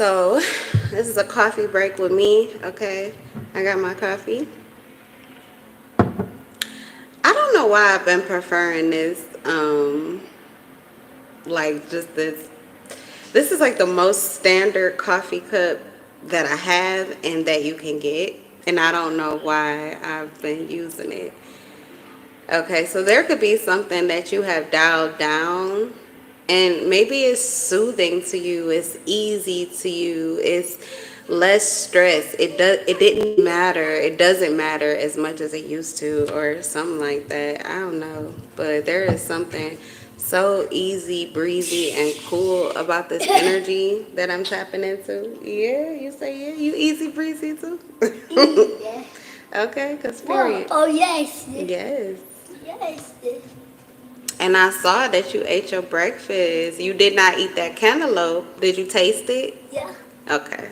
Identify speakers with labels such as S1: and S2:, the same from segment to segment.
S1: So, this is a coffee break with me, okay? I got my coffee. I don't know why I've been preferring this, like just this. This is like the most standard coffee cup that I have and that you can get. And I don't know why I've been using it. Okay, so there could be something that you have dialed down and maybe it's soothing to you, it's easy to you, it's less stress. It didn't matter. It doesn't matter as much as it used to or something like that. I don't know, but there is something so easy, breezy and cool about this energy that I'm tapping into. Yeah, you say yeah, you easy breezy too.
S2: Yeah.
S1: Okay, cause
S2: Whoa.
S1: period.
S2: Oh, yes.
S1: Yes.
S2: Yes.
S1: And I saw that you ate your breakfast. You did not eat that cantaloupe. Did you taste it?
S2: Yeah.
S1: Okay.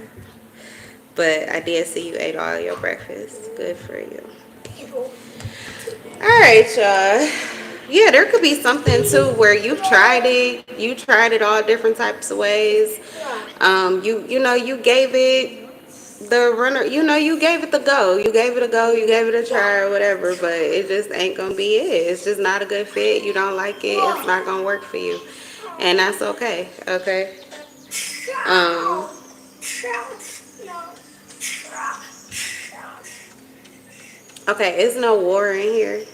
S1: But I did see you ate all your breakfast. Good for you. All right, y'all. Yeah, there could be something too where you've tried it. You tried it all different types of ways. You gave it the runner. You gave it the go. You gave it a go. You gave it a try or whatever. But it just ain't gonna be it. It's just not a good fit. You don't like it. It's not gonna work for you, and that's okay. Okay. Um. Okay. It's no war in here.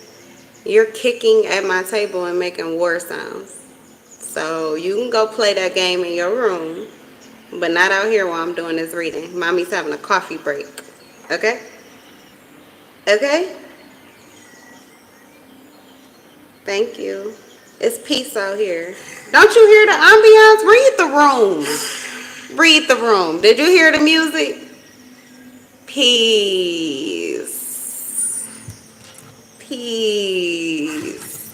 S1: You're kicking at my table and making war sounds. So you can go play that game in your room, but not out here while I'm doing this reading. Mommy's having a coffee break. Okay? Okay? Thank you. It's peace out here. Don't you hear the ambiance? Read the room. Read the room. Did you hear the music? Peace. Peace.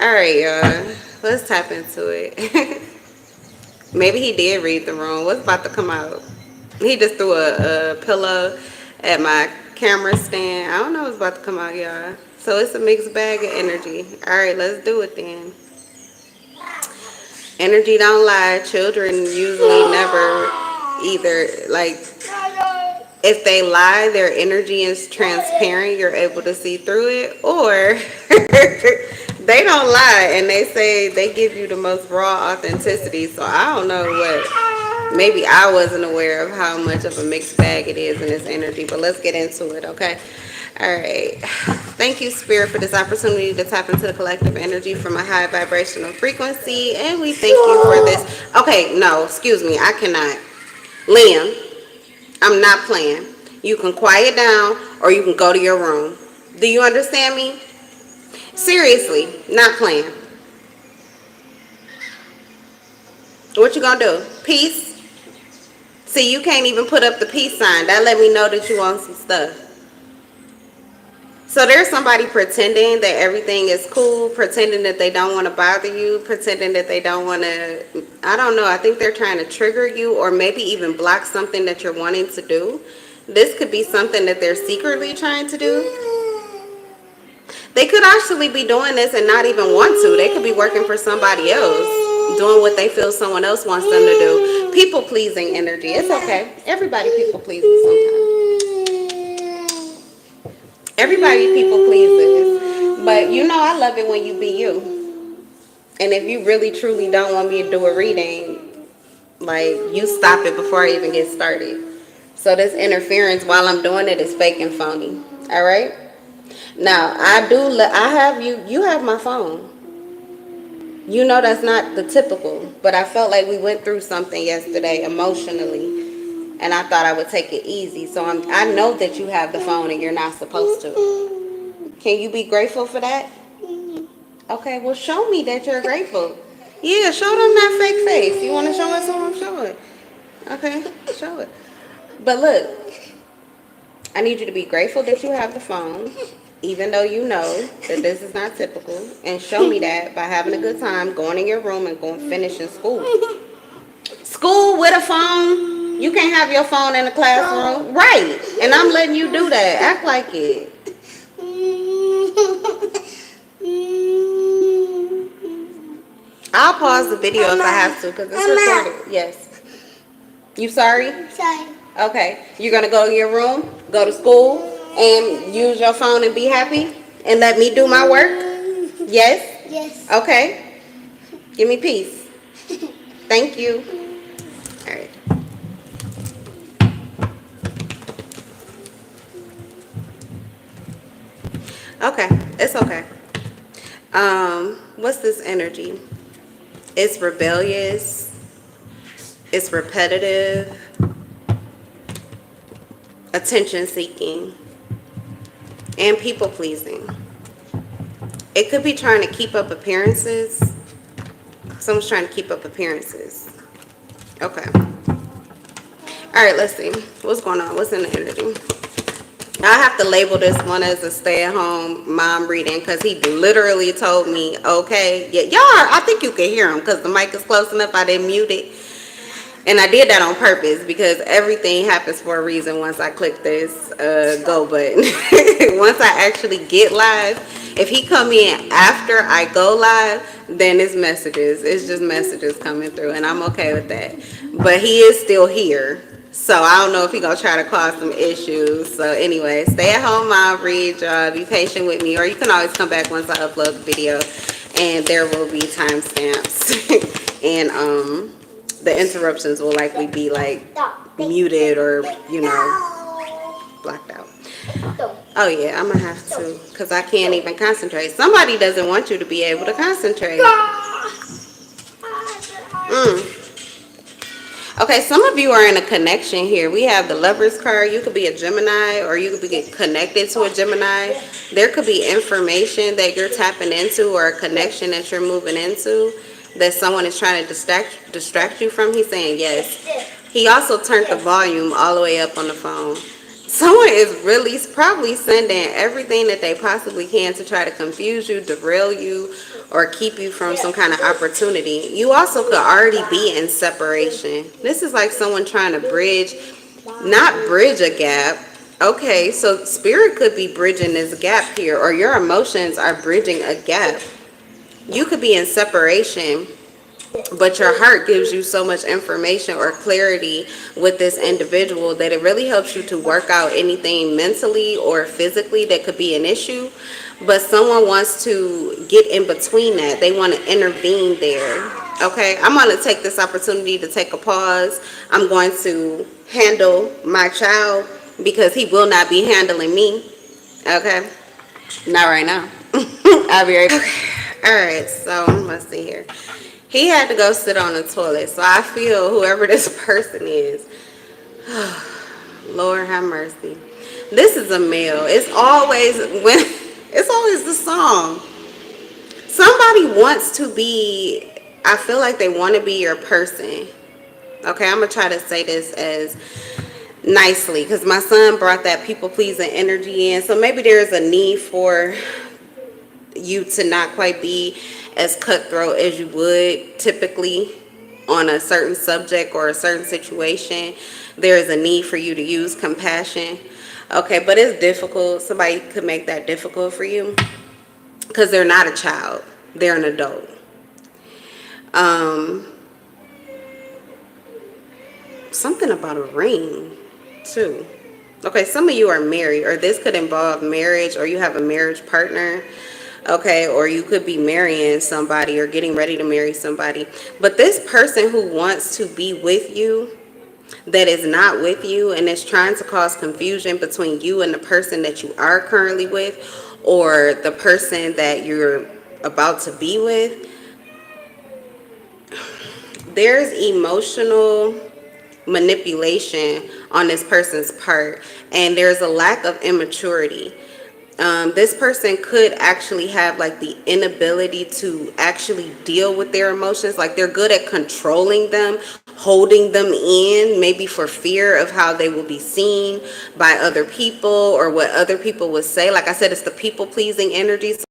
S1: All right, y'all. Let's tap into it. Maybe he did read the room. What's about to come out? He just threw a pillow at my camera stand. I don't know what's about to come out, y'all. So it's a mixed bag of energy. All right, let's do it then. Energy don't lie. Children usually never either. Like, if they lie, their energy is transparent. You're able to see through it. Or they don't lie and they say they give you the most raw authenticity. So I don't know what. Maybe I wasn't aware of how much of a mixed bag it is in this energy. But let's get into it, okay? All right. Thank you, Spirit, for this opportunity to tap into the collective energy from a high vibrational frequency. And we thank you for this. Okay, no, excuse me. I cannot. Liam, I'm not playing. You can quiet down or you can go to your room. Do you understand me? Seriously, not playing. What you gonna do? Peace? See, you can't even put up the peace sign. That let me know that you want some stuff. So there's somebody pretending that everything is cool, pretending that they don't want to bother you, pretending that they don't want to, I don't know, I think they're trying to trigger you or maybe even block something that you're wanting to do. This could be something that they're secretly trying to do. They could actually be doing this and not even want to. They could be working for somebody else, doing what they feel someone else wants them to do. People pleasing energy. It's okay. Everybody people pleases sometimes. Everybody people pleases. But you know I love it when you be you. And if you really truly don't want me to do a reading, like you stop it before I even get started. So this interference while I'm doing it is fake and phony. All right? Now, I have you have my phone. You know that's not the typical, but I felt like we went through something yesterday emotionally, and I thought I would take it easy. So I know that you have the phone and you're not supposed to. Can you be grateful for that? Okay, well show me that you're grateful. Yeah, show them that fake face. You want to show it to them? Show it. Okay, show it. But look, I need you to be grateful that you have the phone, even though you know that this is not typical, and show me that by having a good time, going in your room and going finishing school. School with a phone, you can't have your phone in the classroom, right? And I'm letting you do that. Act like it. I'll pause the video if I have to because it's recorded. Yes. You sorry?
S2: Sorry.
S1: Okay. You're gonna go to your room, go to school, and use your phone and be happy, and let me do my work. Yes.
S2: Yes.
S1: Okay. Give me peace. Thank you. All right. Okay. It's okay. What's this energy? It's rebellious. It's repetitive. Attention seeking. And people pleasing. It could be trying to keep up appearances. Someone's trying to keep up appearances. Okay. All right, let's see. What's going on? What's in the energy? I have to label this one as a stay-at-home mom reading because he literally told me, okay, yeah, y'all, I think you can hear him because the mic is close enough. I didn't mute it. And I did that on purpose because everything happens for a reason once I click this go button. Once I actually get live, if he come in after I go live, then it's messages. It's just messages coming through, and I'm okay with that. But he is still here. So I don't know if he gonna try to cause some issues. So anyway, stay at home, mom, read, y'all. Be patient with me, or you can always come back once I upload the video, and there will be timestamps and the interruptions will likely be like muted or blocked out. Oh yeah, I'm gonna have to because I can't even concentrate. Somebody doesn't want you to be able to concentrate. Okay, some of you are in a connection here. We have the Lover's card. You could be a Gemini or you could be connected to a Gemini. There could be information that you're tapping into or a connection that you're moving into that someone is trying to distract you from. He's saying yes. He also turned the volume all the way up on the phone. Someone is really probably sending everything that they possibly can to try to confuse you, derail you, or keep you from some kind of opportunity. You also could already be in separation. This is like someone trying to not bridge a gap. Okay, so spirit could be bridging this gap here, or your emotions are bridging a gap. You could be in separation, but your heart gives you so much information or clarity with this individual that it really helps you to work out anything mentally or physically that could be an issue. But someone wants to get in between that. They want to intervene there. Okay, I'm going to take this opportunity to take a pause. I'm going to handle my child because he will not be handling me. Okay, not right now. I'll be right back. Okay. All right, so let's see here. He had to go sit on the toilet, so I feel whoever this person is, Lord have mercy. This is a male. It's always the song. Somebody wants to be, I feel like they want to be your person. Okay, I'm going to try to say this as nicely because my son brought that people pleasing energy in. So maybe there's a need for you to not quite be as cutthroat as you would typically on a certain subject or a certain situation. There is a need for you to use compassion. Okay, but it's difficult. Somebody could make that difficult for you because they're not a child. They're an adult. Something about a ring too. Okay, some of you are married, or this could involve marriage, or you have a marriage partner. Okay, or you could be marrying somebody or getting ready to marry somebody. But this person who wants to be with you, that is not with you, and is trying to cause confusion between you and the person that you are currently with, or the person that you're about to be with, there's emotional manipulation on this person's part, and there's a lack of immaturity. This person could actually have like the inability to actually deal with their emotions. Like they're good at controlling them, holding them in, maybe for fear of how they will be seen by other people or what other people would say. Like I said, it's the people pleasing energy. So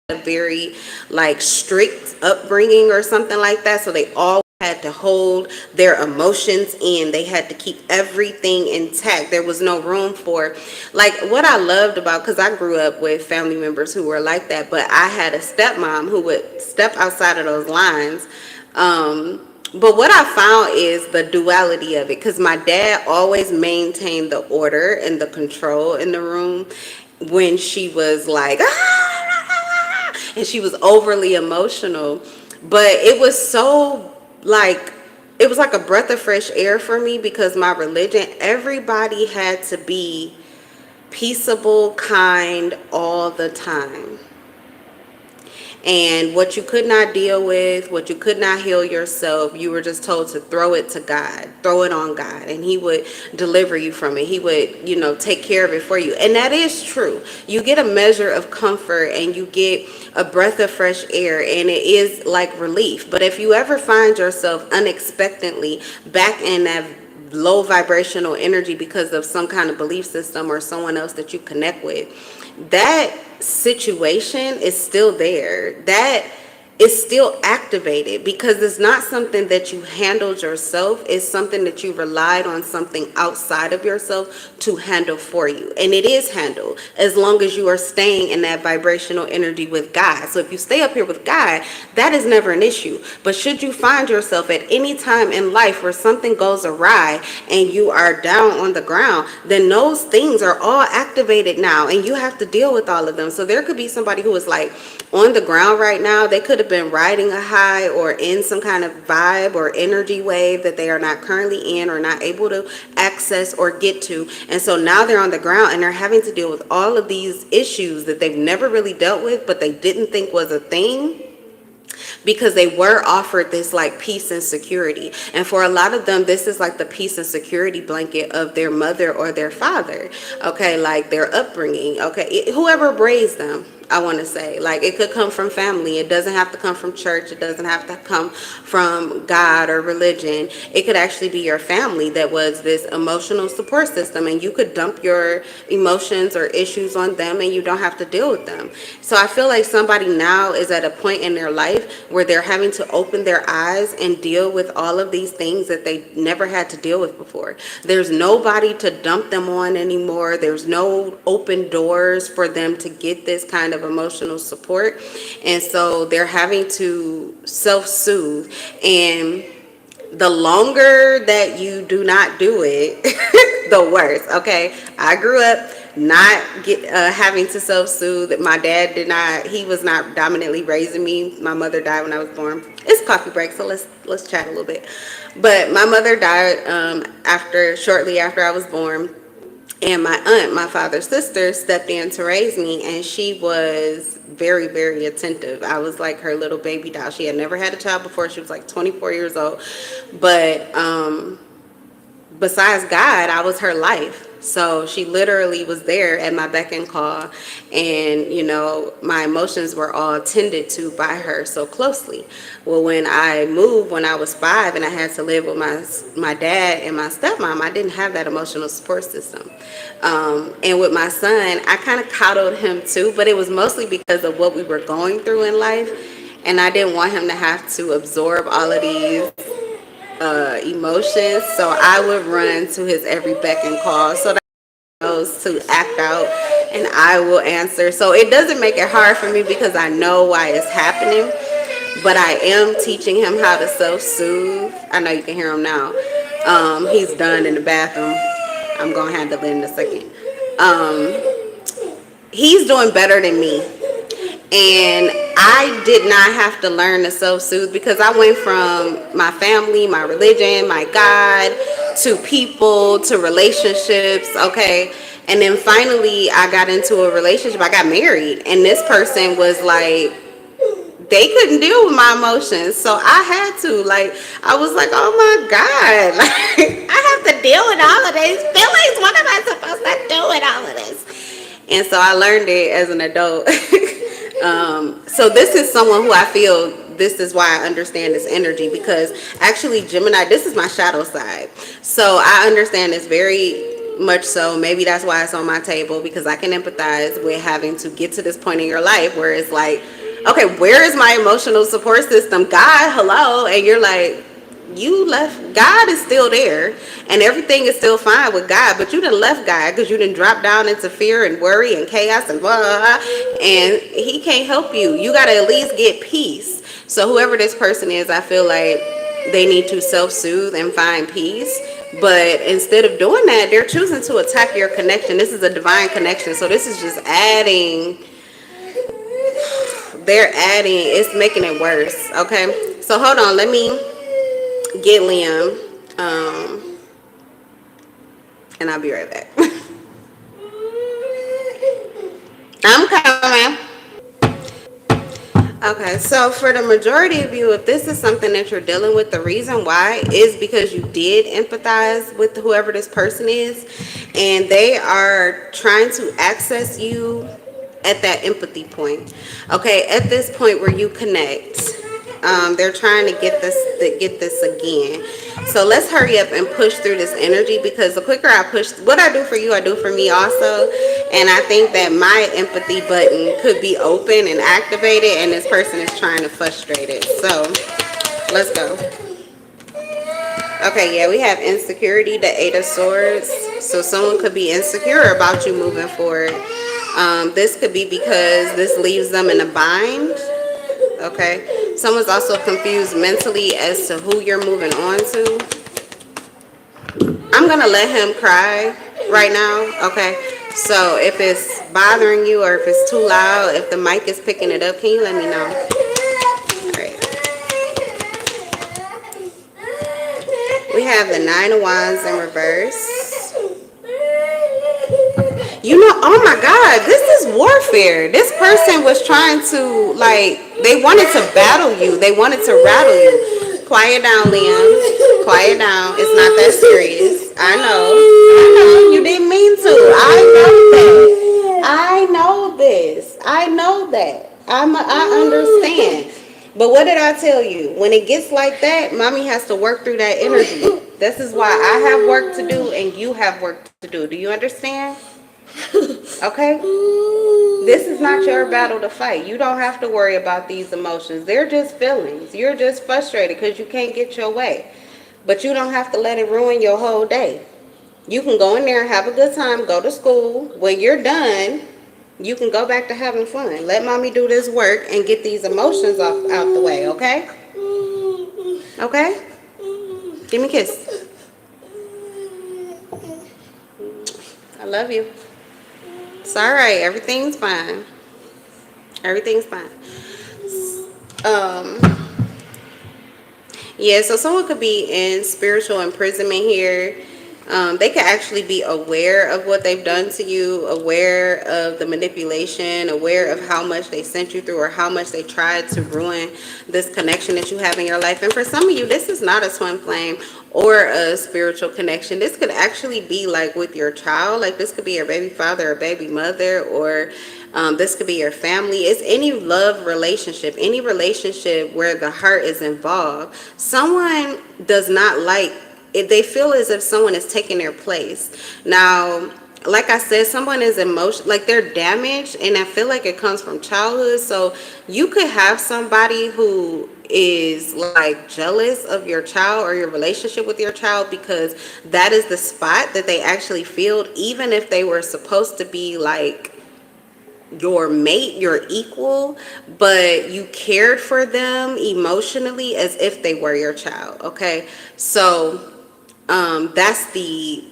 S1: a very like strict upbringing or something like that. So they all had to hold their emotions in. They had to keep everything intact. There was no room for, like, what I loved about, because I grew up with family members who were like that, but I had a stepmom who would step outside of those lines, But what I found is the duality of it, because my dad always maintained the order and the control in the room when she was like, "Ah," and she was overly emotional. But it was so like, it was like a breath of fresh air for me, because my religion, everybody had to be peaceable, kind all the time. And what you could not deal with, what you could not heal yourself, you were just told to throw it to God, throw it on God, and He would deliver you from it. He would, take care of it for you. And that is true. You get a measure of comfort and you get a breath of fresh air, and it is like relief. But if you ever find yourself unexpectedly back in that low vibrational energy because of some kind of belief system or someone else that you connect with, that situation is still there. That is still activated, because it's not something that you handled yourself. It's something that you relied on something outside of yourself to handle for you. And it is handled as long as you are staying in that vibrational energy with God. So if you stay up here with God, that is never an issue. But should you find yourself at any time in life where something goes awry and you are down on the ground, then those things are all activated now and you have to deal with all of them. So there could be somebody who is like on the ground right now. They could have been riding a high or in some kind of vibe or energy wave that they are not currently in or not able to access or get to. And so now they're on the ground and they're having to deal with all of these issues that they've never really dealt with, but they didn't think was a thing, because they were offered this like peace and security. And for a lot of them, this is like the peace and security blanket of their mother or their father. Okay, like their upbringing. Okay, whoever raised them, I want to say. Like, it could come from family. It doesn't have to come from church. It doesn't have to come from God or religion. It could actually be your family that was this emotional support system, and you could dump your emotions or issues on them and you don't have to deal with them. So I feel like somebody now is at a point in their life where they're having to open their eyes and deal with all of these things that they never had to deal with before. There's nobody to dump them on anymore. There's no open doors for them to get this kind of emotional support. And so they're having to self-soothe. And the longer that you do not do it, the worse. Okay, I grew up not having to self-soothe. My dad did not. He was not dominantly raising me. My mother died when I was born. It's coffee break, so let's chat a little bit. But my mother died shortly after I was born. And my aunt, my father's sister, stepped in to raise me, and she was very, very attentive. I was like her little baby doll. She had never had a child before. She was like 24 years old. But besides God, I was her life. So she literally was there at my beck and call, and my emotions were all tended to by her so closely. Well, when I moved when I was 5 and I had to live with my dad and my stepmom, I didn't have that emotional support system. And with my son, I kind of coddled him too, but it was mostly because of what we were going through in life, and I didn't want him to have to absorb all of these emotions. So I would run to his every beck and call so that he knows to act out, and I will answer. So it doesn't make it hard for me because I know why it's happening. But I am teaching him how to self-soothe. I know you can hear him now. He's done in the bathroom. I'm gonna handle it in a second. He's doing better than me. And I did not have to learn to self-soothe because I went from my family, my religion, my God, to people, to relationships, okay? And then finally I got into a relationship. I got married, and this person was like, they couldn't deal with my emotions. So I had to, I was like, oh my God, I have to deal with all of these feelings. What am I supposed to do with all of this? And so I learned it as an adult. So this is someone who I feel, this is why I understand this energy, because actually Gemini, this is my shadow side. So I understand this very much so. Maybe that's why it's on my table, because I can empathize with having to get to this point in your life where it's like, okay, where is my emotional support system? God, hello. And you're like, you left. God is still there and everything is still fine with God, but you done left God because you done dropped down into fear and worry and chaos and blah, blah, blah, and he can't help you. You got to at least get peace. So whoever this person is, I feel like they need to self-soothe and find peace. But instead of doing that, they're choosing to attack your connection. This is a divine connection. So this is just adding, it's making it worse. Okay. So hold on. Let me get Liam. And I'll be right back. I'm coming. Okay, so for the majority of you, if this is something that you're dealing with, the reason why is because you did empathize with whoever this person is, and they are trying to access you at that empathy point. Okay, at this point where you connect, they're trying to get this again. So let's hurry up and push through this energy, because the quicker I push, what I do for you, I do for me also. And I think that my empathy button could be open and activated, and this person is trying to frustrate it. So let's go. Okay, yeah, we have insecurity, the 8 of Swords. So someone could be insecure about you moving forward. This could be because this leaves them in a bind. Okay, someone's also confused mentally as to who you're moving on to. I'm gonna let him cry right now. Okay, so if it's bothering you or if it's too loud, if the mic is picking it up, can you let me know? All right. We have the 9 of Wands in reverse. You know, oh my God, this is warfare. This person was trying to, like, they wanted to battle you. They wanted to rattle you. Quiet down, Liam. Quiet down. It's not that serious. I know. You didn't mean to. I know this. I know that. I understand. But what did I tell you? When it gets like that, mommy has to work through that energy. This is why I have work to do and you have work to do. Do you understand? Okay? This is not your battle to fight. You don't have to worry about these emotions. They're just feelings. You're just frustrated because you can't get your way. But you don't have to let it ruin your whole day. You can go in there and have a good time, go to school. When you're done, you can go back to having fun. Let mommy do this work and get these emotions out the way, okay? Okay? Give me a kiss. I love you. It's all right. Everything's fine. Everything's fine. Yeah, so someone could be in spiritual imprisonment here. They could actually be aware of what they've done to you, aware of the manipulation, aware of how much they sent you through or how much they tried to ruin this connection that you have in your life. And for some of you, this is not a twin flame or a spiritual connection. This could actually be like with your child. Like this could be your baby father or baby mother, or this could be your family. It's any love relationship, any relationship where the heart is involved. Someone does not like it. They feel as if someone is taking their place. Now, like I said, someone is like they're damaged, and I feel like it comes from childhood. So you could have somebody who is like jealous of your child or your relationship with your child because that is the spot that they actually filled, even if they were supposed to be like your mate, your equal, but you cared for them emotionally as if they were your child. Okay, so that's the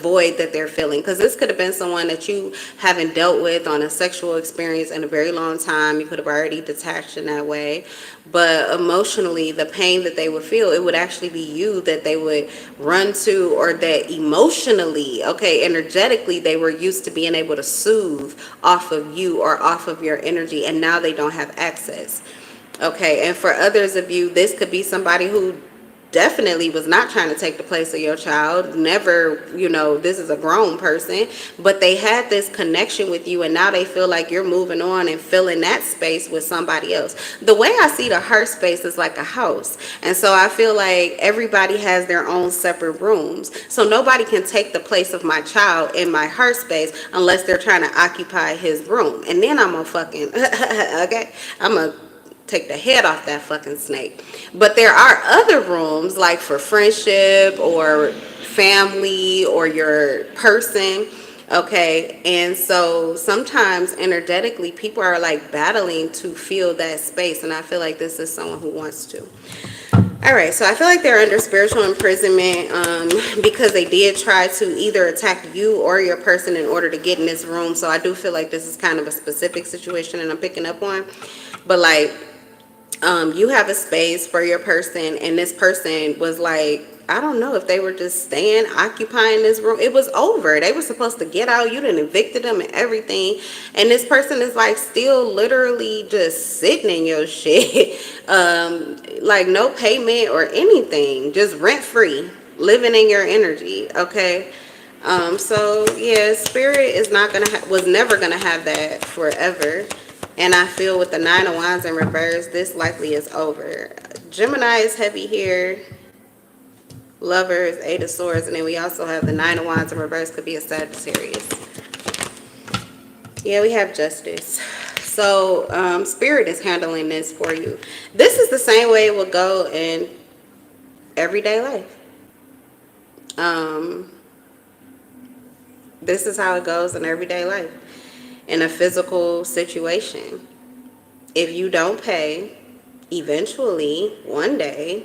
S1: void that they're feeling, because this could have been someone that you haven't dealt with on a sexual experience in a very long time. You could have already detached in that way, but emotionally the pain that they would feel, it would actually be you that they would run to, or that emotionally, okay, energetically, they were used to being able to soothe off of you or off of your energy, and now they don't have access. Okay, and for others of you, this could be somebody who definitely was not trying to take the place of your child. Never, this is a grown person, but they had this connection with you, and now they feel like you're moving on and filling that space with somebody else. The way I see the heart space is like a house, and so I feel like everybody has their own separate rooms, so nobody can take the place of my child in my heart space unless they're trying to occupy his room, and then I'm gonna fucking okay, I'm gonna take the head off that fucking snake. But there are other rooms, like for friendship or family or your person, okay? And so sometimes energetically people are like battling to feel that space, and I feel like this is someone who wants to. All right, so I feel like they're under spiritual imprisonment because they did try to either attack you or your person in order to get in this room. So I do feel like this is kind of a specific situation and I'm picking up on. But like, you have a space for your person, and this person was like, I don't know if they were just staying, occupying this room. It was over. They were supposed to get out. You done evicted them and everything. And this person is like still literally just sitting in your shit. Like no payment or anything. Just rent free. Living in your energy. Okay. So yeah, spirit is not gonna was never gonna have that forever. And I feel with the Nine of Wands in reverse, this likely is over. Gemini is heavy here. Lovers, Eight of Swords, and then we also have the Nine of Wands in reverse, could be a Sagittarius. Yeah, we have Justice. So Spirit is handling this for you. This is the same way it will go in everyday life. This is how it goes in everyday life. In a physical situation, if you don't pay, eventually, one day,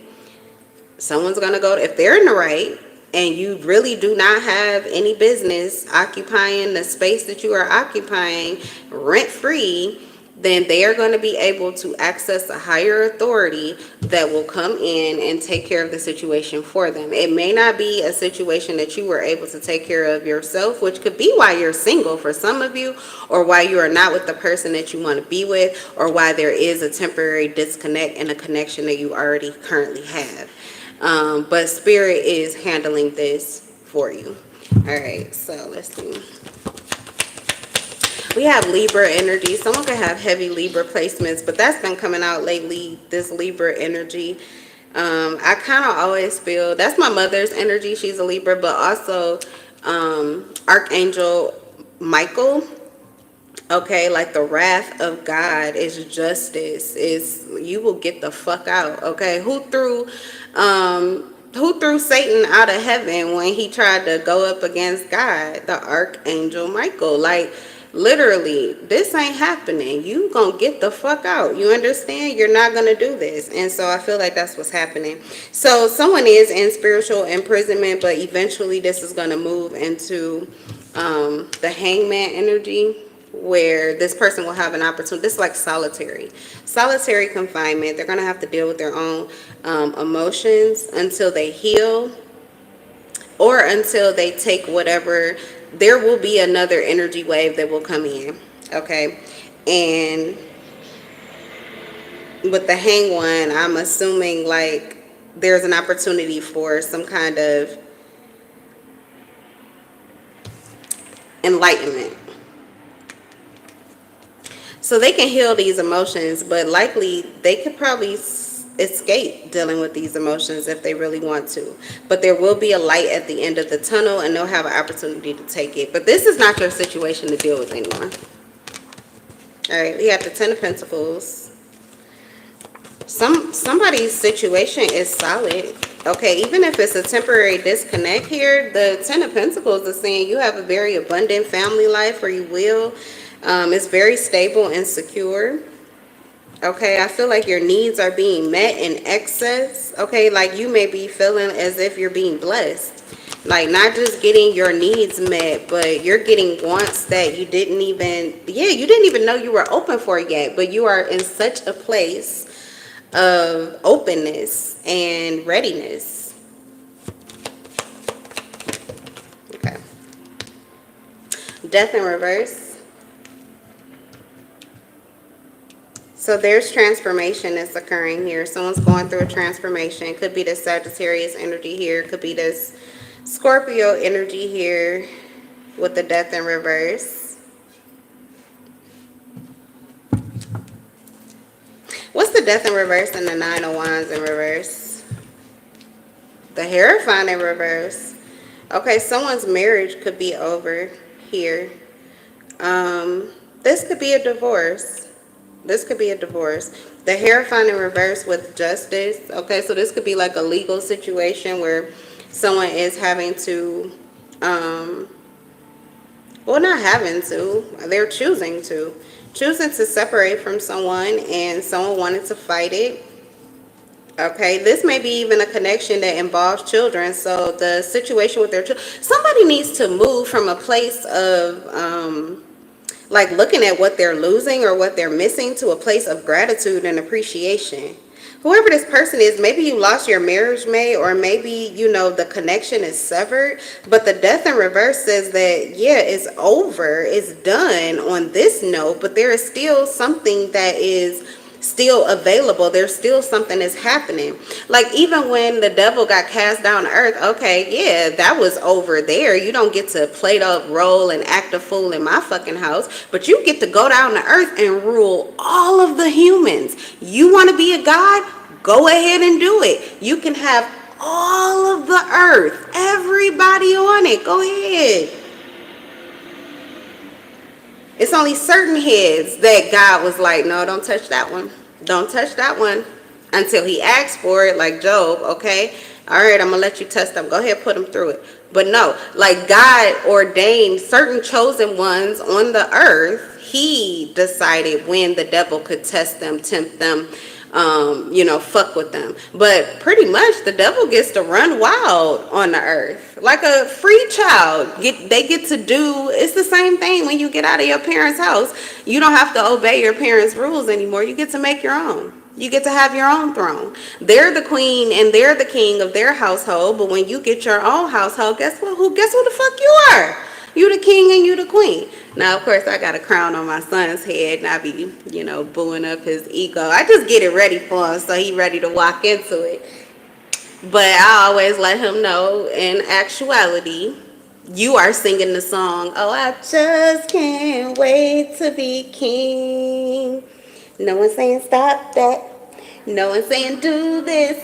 S1: someone's going to go, if they're in the right, and you really do not have any business occupying the space that you are occupying rent-free, then they are going to be able to access a higher authority that will come in and take care of the situation for them. It may not be a situation that you were able to take care of yourself, which could be why you're single for some of you, or why you are not with the person that you want to be with, or why there is a temporary disconnect in a connection that you already currently have. But Spirit is handling this for you. All right, so let's see. We have Libra energy. Someone could have heavy Libra placements, but that's been coming out lately, this Libra energy. I kind of always feel, that's my mother's energy. She's a Libra, but also Archangel Michael. Okay, like the wrath of God is justice. Is you will get the fuck out. Okay, who threw Satan out of heaven when he tried to go up against God? The Archangel Michael. Like, literally, this ain't happening. You gonna get the fuck out. You understand? You're not gonna do this. And so I feel like that's what's happening. So someone is in spiritual imprisonment, but eventually this is gonna move into the Hangman energy, where this person will have an opportunity. This is like solitary confinement. They're going to have to deal with their own emotions until they heal, or until they take whatever. There will be another energy wave that will come in. Okay. And with the hang one, I'm assuming like there's an opportunity for some kind of enlightenment. So they can heal these emotions, but likely they could probably escape dealing with these emotions if they really want to. But there will be a light at the end of the tunnel, and they'll have an opportunity to take it. But this is not your situation to deal with anymore. All right, we have the Ten of Pentacles. Somebody's situation is solid. Okay, even if it's a temporary disconnect here, the Ten of Pentacles is saying you have a very abundant family life, or you will. It's very stable and secure. Okay, I feel like your needs are being met in excess. Okay, like you may be feeling as if you're being blessed. Like not just getting your needs met, but you're getting wants that you didn't even know you were open for yet. But you are in such a place of openness and readiness. Okay. Death in reverse. So there's transformation that's occurring here. Someone's going through a transformation. Could be this Sagittarius energy here. Could be this Scorpio energy here with the Death in reverse. What's the Death in reverse and the Nine of Wands in reverse? The Hierophant in reverse. Okay, someone's marriage could be over here. This could be a divorce. This could be a divorce. The Hierophant in reverse with Justice. Okay, so this could be like a legal situation where someone is having to, well, not having to, they're choosing to separate from someone, and someone wanted to fight it. Okay, this may be even a connection that involves children. So the situation with their children, somebody needs to move from a place of like looking at what they're losing or what they're missing to a place of gratitude and appreciation. Whoever this person is, maybe you lost your marriage mate, or maybe, the connection is severed. But the death in reverse says that, yeah, it's over, it's done on this note, but there is still something that is still available. There's still something that's happening. Like even when the devil got cast down to earth, okay, yeah, that was over there. You don't get to play the role and act a fool in my fucking house, but you get to go down to earth and rule all of the humans. You want to be a god? Go ahead and do it. You can have all of the earth, everybody on it. Go ahead. It's only certain heads that God was like, no, don't touch that one. Don't touch that one until he asks for it, like Job, okay? All right, I'm going to let you test them. Go ahead, put them through it. But no, like God ordained certain chosen ones on the earth. He decided when the devil could test them, tempt them, fuck with them. But pretty much the devil gets to run wild on the earth like a free child. They get to do, it's the same thing when you get out of your parents' house. You don't have to obey your parents' rules anymore. You get to make your own. You get to have your own throne. They're the queen and they're the king of their household. But when you get your own household, guess what? Guess who the fuck you are? You the king and you the queen. Now, of course, I got a crown on my son's head and I be, booing up his ego. I just get it ready for him so he ready to walk into it. But I always let him know, in actuality, you are singing the song, oh, I just can't wait to be king. No one's saying stop that. No one's saying do this.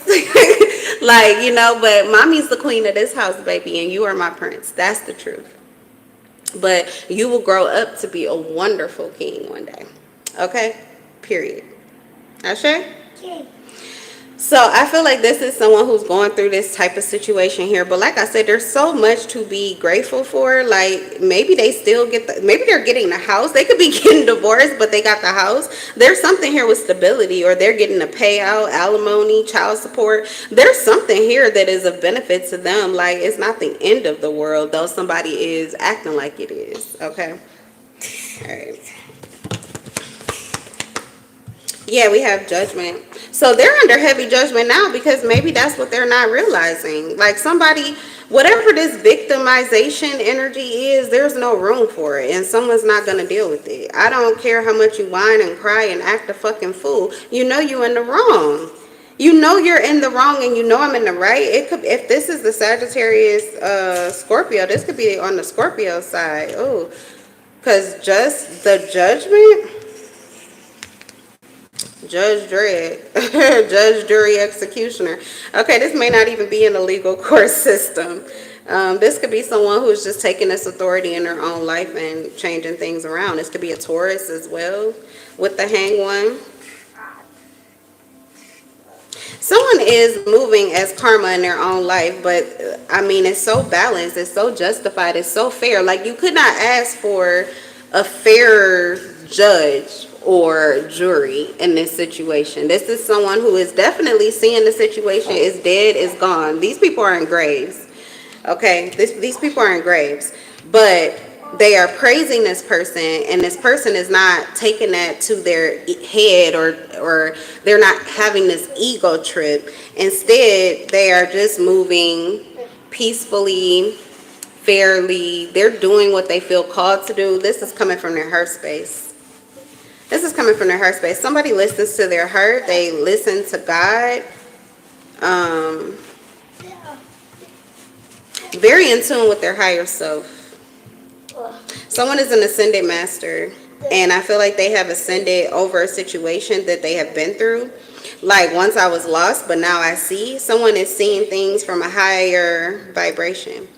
S1: But mommy's the queen of this house, baby, and you are my prince. That's the truth. But you will grow up to be a wonderful king one day. Okay? Period. Ashe?
S2: Okay.
S1: So I feel like this is someone who's going through this type of situation here. But like I said, there's so much to be grateful for. Like maybe they still maybe they're getting the house. They could be getting divorced, but they got the house. There's something here with stability, or they're getting a payout, alimony, child support. There's something here that is of benefit to them. Like it's not the end of the world, though somebody is acting like it is. Okay. All right. Yeah, we have judgment. So they're under heavy judgment now because maybe that's what they're not realizing. Like somebody, whatever this victimization energy is, there's no room for it. And someone's not going to deal with it. I don't care how much you whine and cry and act a fucking fool. You know you're in the wrong. You know you're in the wrong and you know I'm in the right. It could, if this is the Sagittarius Scorpio, this could be on the Scorpio side. Oh, because just the judgment... Judge Dredd, Judge, Jury, Executioner. Okay, this may not even be in the legal court system. This could be someone who's just taking this authority in their own life and changing things around. This could be a Taurus as well with the Hanged One. Someone is moving as karma in their own life, but I mean, it's so balanced, it's so justified, it's so fair. Like you could not ask for a fairer judge or jury in this situation. This is someone who is definitely seeing the situation is dead, is gone. These people are in graves. Okay, these people are in graves, but they are praising this person, and this person is not taking that to their head, or they're not having this ego trip. Instead, they are just moving peacefully, fairly. They're doing what they feel called to do. This is coming from their heart space. This is coming from their heart space. Somebody listens to their heart. They listen to God. Very in tune with their higher self. Someone is an ascended master, and I feel like they have ascended over a situation that they have been through. Like once I was lost, but now I see. Someone is seeing things from a higher vibration.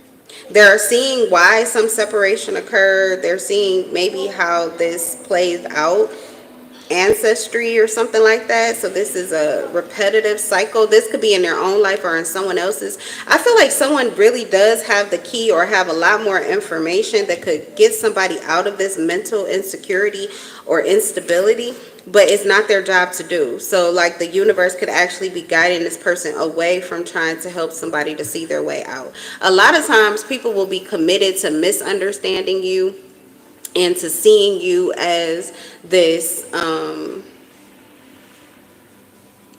S1: They're seeing why some separation occurred. They're seeing maybe how this plays out, ancestry or something like that. So this is a repetitive cycle. This could be in their own life or in someone else's. I feel like someone really does have the key or have a lot more information that could get somebody out of this mental insecurity or instability. but it's not their job to do. So like the universe could actually be guiding this person away from trying to help somebody to see their way out. A lot of times people will be committed to misunderstanding you and to seeing you as this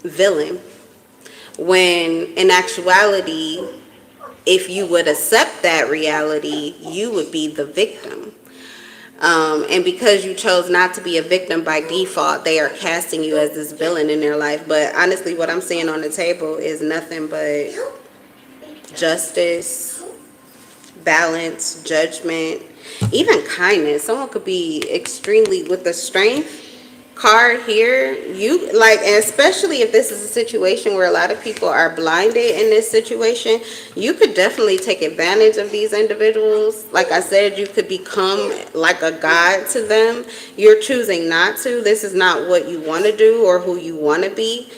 S1: villain, when in actuality, if you would accept that reality, you would be the victim. And because you chose not to be a victim by default, they are casting you as this villain in their life. But honestly, what I'm seeing on the table is nothing but justice, balance, judgment, even kindness. Someone could be extremely, with the strength card here, you like, and especially if this is a situation where a lot of people are blinded in this situation, you could definitely take advantage of these individuals. Like I said, you could become like a god to them. You're choosing not to. This is not what you want to do or who you want to be.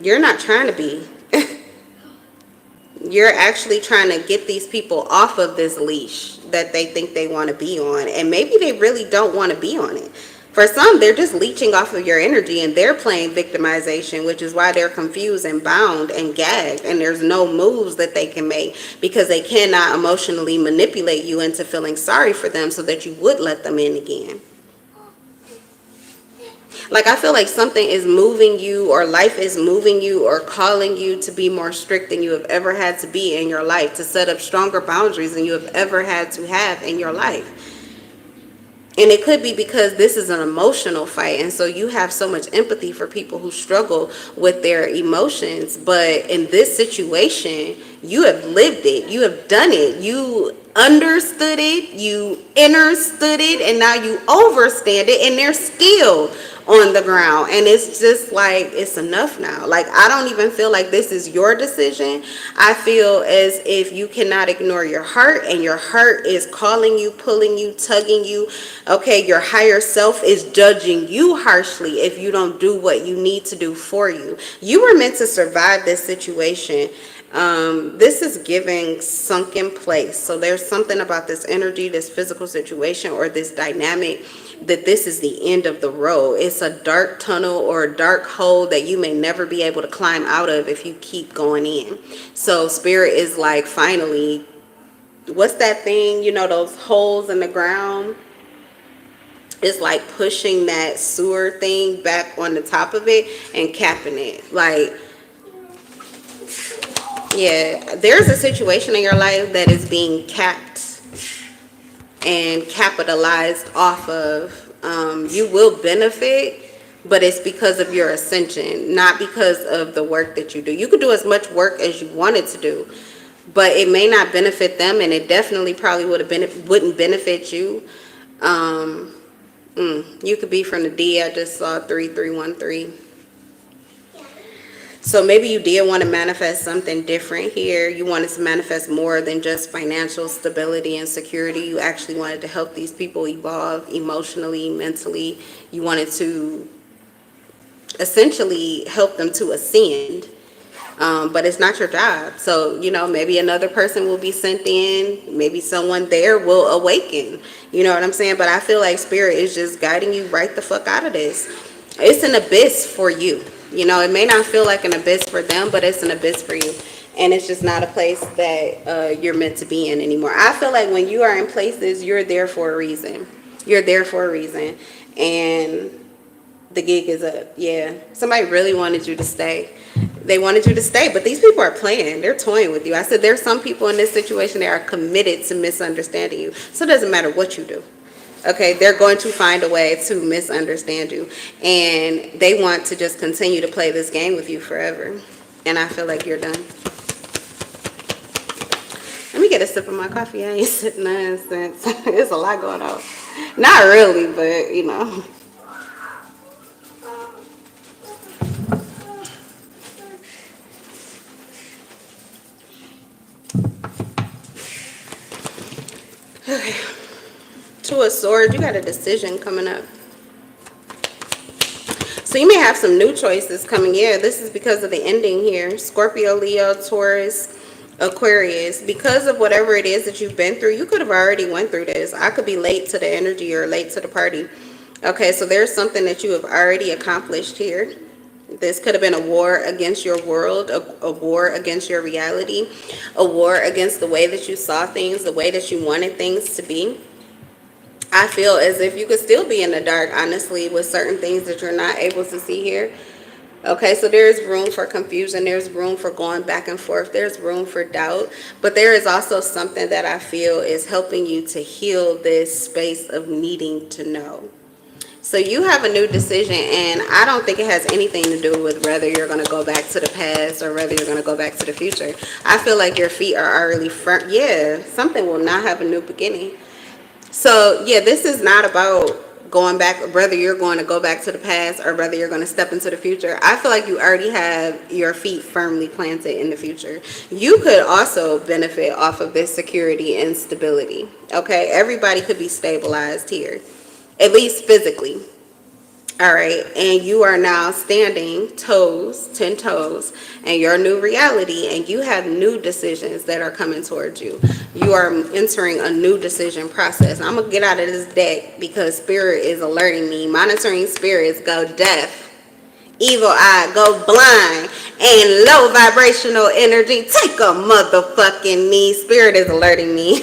S1: You're not trying to be. You're actually trying to get these people off of this leash that they think they want to be on. And maybe they really don't want to be on it. For some, they're just leeching off of your energy and they're playing victimization, which is why they're confused and bound and gagged. And there's no moves that they can make because they cannot emotionally manipulate you into feeling sorry for them so that you would let them in again. Like, I feel like something is moving you, or life is moving you or calling you to be more strict than you have ever had to be in your life, to set up stronger boundaries than you have ever had to have in your life. And it could be because this is an emotional fight, and so you have so much empathy for people who struggle with their emotions. But in this situation, you have lived it, you have done it, you understood it, you understood it, and now you overstand it, and they're still on the ground. And it's just like, it's enough now. Like, I don't even feel like this is your decision. I feel as if you cannot ignore your heart, and your heart is calling you, pulling you, tugging you. Okay, your higher self is judging you harshly if you don't do what you need to do for you. You were meant to survive this situation. This is giving sunken place. So there's something about this energy, this physical situation, or this dynamic, that this is the end of the road. It's a dark tunnel or a dark hole that you may never be able to climb out of if you keep going in. So spirit is like, finally, what's that thing, you know, those holes in the ground? It's like pushing that sewer thing back on the top of it and capping it. Like, yeah, there's a situation in your life that is being capped and capitalized off of. You will benefit, but it's because of your ascension, not because of the work that you do. You could do as much work as you wanted to do, but it may not benefit them, and it definitely probably wouldn't benefit you. You could be from the D. I just saw 3313. So maybe you did want to manifest something different here. You wanted to manifest more than just financial stability and security. You actually wanted to help these people evolve emotionally, mentally. You wanted to essentially help them to ascend. But it's not your job. So, you know, maybe another person will be sent in. Maybe someone there will awaken. You know what I'm saying? But I feel like spirit is just guiding you right the fuck out of this. It's an abyss for you. You know, it may not feel like an abyss for them, but it's an abyss for you. And it's just not a place that you're meant to be in anymore. I feel like when you are in places, you're there for a reason. You're there for a reason. And the gig is up. Yeah. Somebody really wanted you to stay. They wanted you to stay, but these people are playing. They're toying with you. I said there's some people in this situation that are committed to misunderstanding you. So it doesn't matter what you do. Okay, they're going to find a way to misunderstand you. And they want to just continue to play this game with you forever. And I feel like you're done. Let me get a sip of my coffee. I ain't said nonsense. There's a lot going on. Not really, but you know. Okay. Two of Swords, you got a decision coming up. So you may have some new choices coming. Yeah, this is because of the ending here. Scorpio, Leo, Taurus, Aquarius. Because of whatever it is that you've been through, you could have already went through this. I could be late to the energy or late to the party. Okay, so there's something that you have already accomplished here. This could have been a war against your world, a war against your reality, a war against the way that you saw things, the way that you wanted things to be. I feel as if you could still be in the dark, honestly, with certain things that you're not able to see here. Okay, so there's room for confusion. There's room for going back and forth. There's room for doubt. But there is also something that I feel is helping you to heal this space of needing to know. So you have a new decision, and I don't think it has anything to do with whether you're going to go back to the past or whether you're going to go back to the future. I feel like your feet are already firm. Yeah, something will not have a new beginning. So yeah, this is not about going back, whether you're going to go back to the past or whether you're going to step into the future. I feel like you already have your feet firmly planted in the future. You could also benefit off of this security and stability. Okay, everybody could be stabilized here, at least physically. All right, and you are now standing 10 toes in your new reality, and you have new decisions that are coming towards you. You are entering a new decision process. I'm gonna get out of this deck because spirit is alerting me. Monitoring spirits go deaf, evil eye go blind, and low vibrational energy take a motherfucking knee. Spirit is alerting me.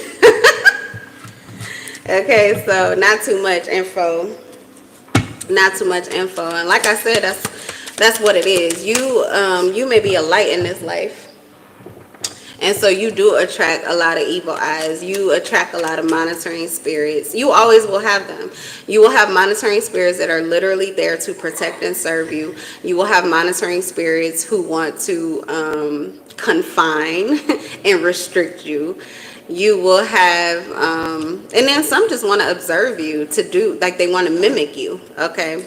S1: Okay, so not too much info. Not too much info, and like I said, that's what it is. You may be a light in this life, and so you do attract a lot of evil eyes. You attract a lot of monitoring spirits. You always will have them. You will have monitoring spirits that are literally there to protect and serve you. You will have monitoring spirits who want to confine and restrict you. You will have and then some just want to observe you, to do like they want to mimic you. Okay,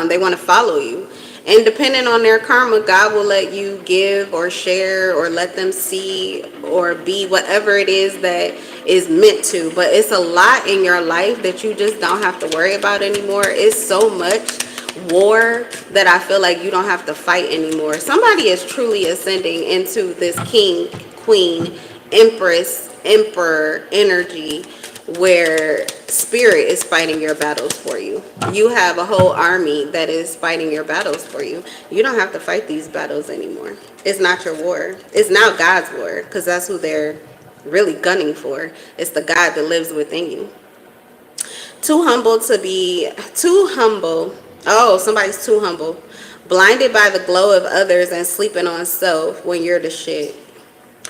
S1: they want to follow you, and depending on their karma, God will let you give or share or let them see or be whatever it is that is meant to. But it's a lot in your life that you just don't have to worry about anymore. It's so much war that I feel like you don't have to fight anymore. Somebody is truly ascending into this king, queen, empress, emperor energy where spirit is fighting your battles for you. You have a whole army that is fighting your battles for you. You don't have to fight these battles anymore. It's not your war. It's now God's war, because that's who they're really gunning for. It's the God that lives within you. Too humble to be too humble. Oh, somebody's too humble. Blinded by the glow of others and sleeping on self when you're the shit.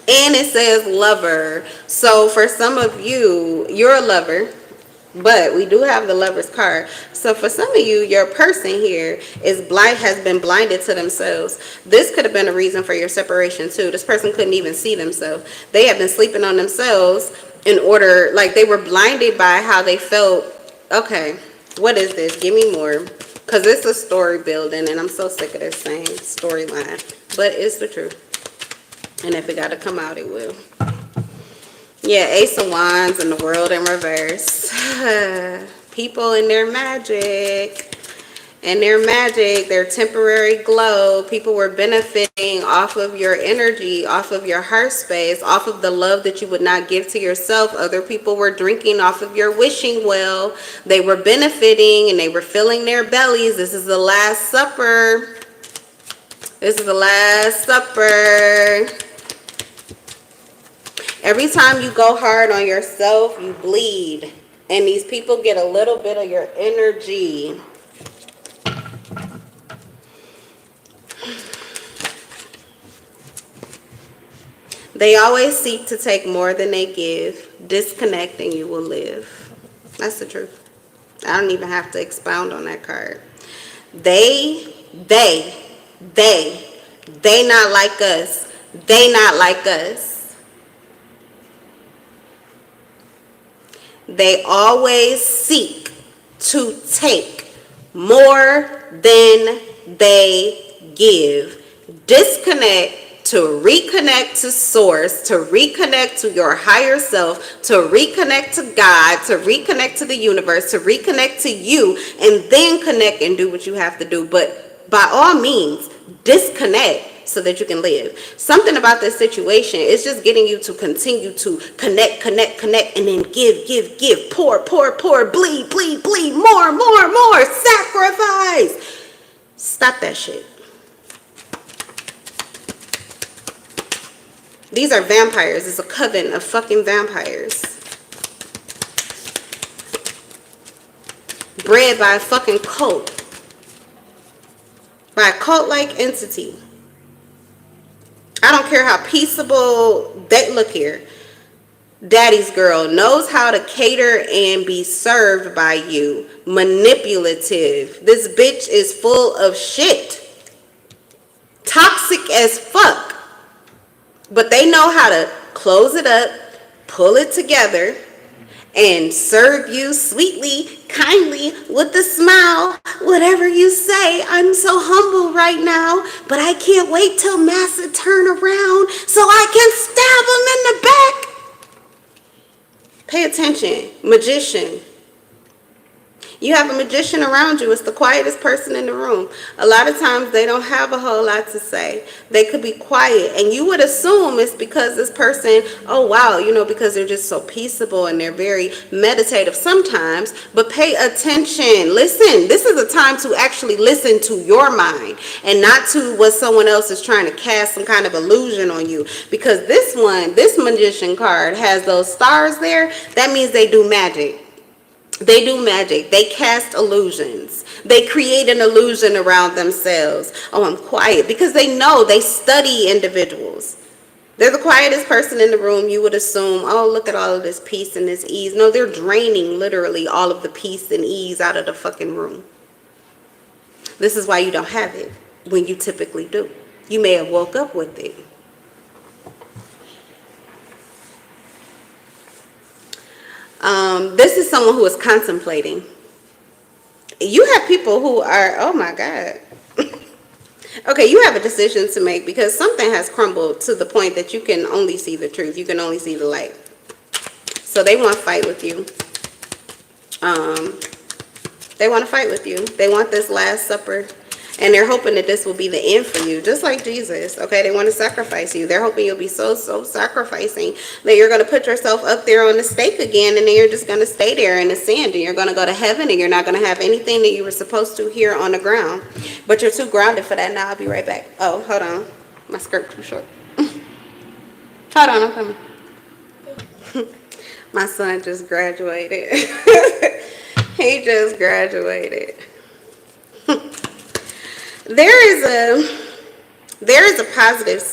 S1: And it says lover. So for some of you, you're a lover, but we do have the lover's card. So for some of you, your person here has been blinded to themselves. This could have been a reason for your separation too. This person couldn't even see themselves. They have been sleeping on themselves in order, like they were blinded by how they felt. Okay, what is this? Give me more. Because it's a story building, and I'm so sick of this same storyline. But it's the truth. And if it got to come out, it will. Yeah, Ace of Wands and the World in reverse. People and their magic. And their magic, their temporary glow. People were benefiting off of your energy, off of your heart space, off of the love that you would not give to yourself. Other people were drinking off of your wishing well. They were benefiting and they were filling their bellies. This is the Last Supper. This is the Last Supper. Every time you go hard on yourself, you bleed. And these people get a little bit of your energy. They always seek to take more than they give. Disconnect and you will live. That's the truth. I don't even have to expound on that card. They not like us. They not like us. They always seek to take more than they give. Disconnect to reconnect to source, to reconnect to your higher self, to reconnect to God, to reconnect to the universe, to reconnect to you, and then connect and do what you have to do. But by all means, disconnect. so that you can live. Something about this situation is just getting you to continue to connect, and then give, pour, bleed, more, sacrifice. Stop that shit. These are vampires. It's a coven of fucking vampires. Bred by a fucking cult. By a cult-like entity. I don't care how peaceable they look here. Daddy's girl knows how to cater and be served by you. Manipulative. This bitch is full of shit. Toxic as fuck. But they know how to close it up, pull it together, and serve you sweetly, kindly, with a smile. Whatever you say, I'm so humble right now, but I can't wait till Massa turn around so I can stab him in the back. Pay attention, magician. You have a magician around you. It's the quietest person in the room. A lot of times they don't have a whole lot to say. They could be quiet. And you would assume it's because this person, oh wow, because they're just so peaceable and they're very meditative sometimes. But pay attention. Listen. This is a time to actually listen to your mind and not to what someone else is trying to cast some kind of illusion on you. Because this magician card has those stars there. That means they do magic. They do magic. They cast illusions. They create an illusion around themselves. Oh, I'm quiet. Because they know, they study individuals. They're the quietest person in the room. You would assume, oh, look at all of this peace and this ease. No, they're draining literally all of the peace and ease out of the fucking room. This is why you don't have it when you typically do. You may have woke up with it. This is someone who is contemplating. You have people who are, oh my God. Okay, you have a decision to make because something has crumbled to the point that you can only see the truth. You can only see the light. So they want to fight with you. They want to fight with you. They want this Last Supper. And they're hoping that this will be the end for you, just like Jesus, okay? They want to sacrifice you. They're hoping you'll be so sacrificing that you're going to put yourself up there on the stake again, and then you're just going to stay there in the sand, and you're going to go to heaven, and you're not going to have anything that you were supposed to here on the ground. But you're too grounded for that. Now I'll be right back. Oh, hold on. My skirt too short. Hold on, I'm coming. My son just graduated. He just graduated. There's positive